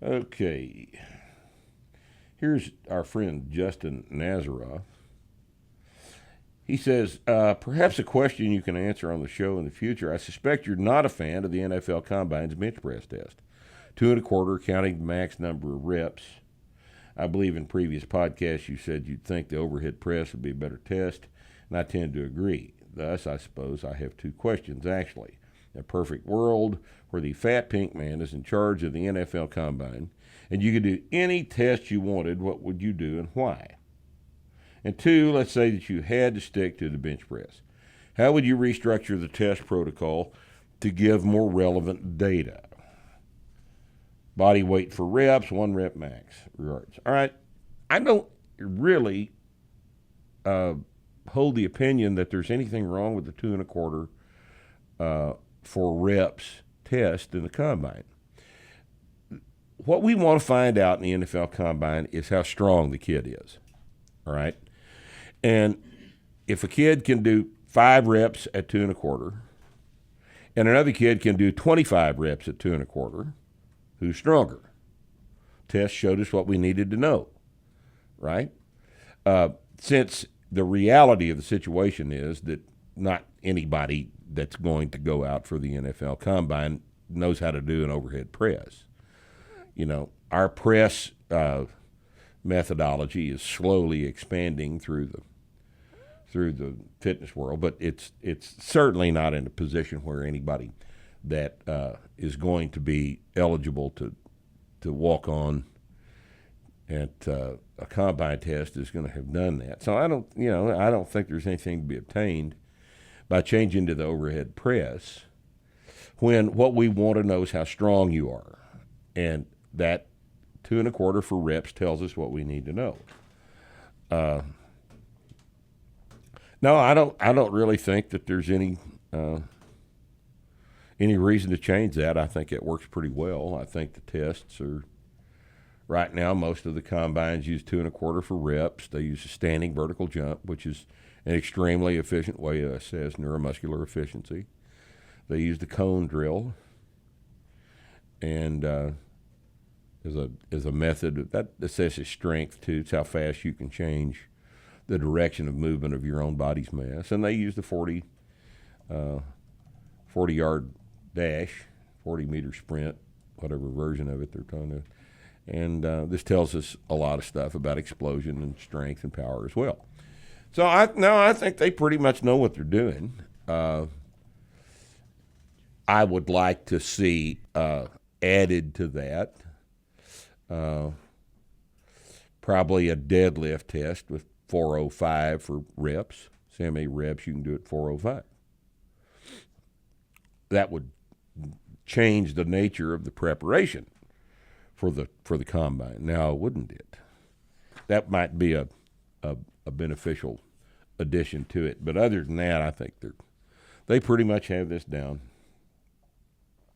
Okay. Here's our friend Justin Nazareth. He says, perhaps a question you can answer on the show in the future. I suspect you're not a fan of the NFL Combine's bench press test. 2.25, counting the max number of reps. I believe in previous podcasts you said you'd think the overhead press would be a better test, and I tend to agree. Thus, I suppose I have two questions, actually. In a perfect world where the fat pink man is in charge of the NFL Combine, and you could do any test you wanted, what would you do and why? And two, let's say that you had to stick to the bench press. How would you restructure the test protocol to give more relevant data? Body weight for reps, 1 rep max. Regards. All right. I don't really hold the opinion that there's anything wrong with the 2.25 for reps test in the combine. What we want to find out in the NFL Combine is how strong the kid is. All right. And if a kid can do 5 reps at 2.25, and another kid can do 25 reps at 2.25, who's stronger? Test showed us what we needed to know, right? Since the reality of the situation is that not anybody that's going to go out for the NFL Combine knows how to do an overhead press. You know, our press methodology is slowly expanding through the fitness world, but it's certainly not in a position where anybody that is going to be eligible to walk on at a combine test is going to have done that. So I don't think there's anything to be obtained by changing to the overhead press when what we want to know is how strong you are, and that 2.25 for reps tells us what we need to know. No, I don't really think that there's any reason to change that. I think it works pretty well. I think the tests are right now. Most of the combines use 2.25 for reps. They use a standing vertical jump, which is an extremely efficient way to assess neuromuscular efficiency. They use the cone drill, and as a method that assesses strength too. It's how fast you can change the direction of movement of your own body's mass. And they use the 40-yard dash, 40-meter sprint, whatever version of it they're trying to. And this tells us a lot of stuff about explosion and strength and power as well. So I think they pretty much know what they're doing. I would like to see added to that probably a deadlift test with 405 for reps. See how many reps you can do at 405. That would change the nature of the preparation for the combine. Now, wouldn't it? That might be a beneficial addition to it. But other than that, I think they pretty much have this down.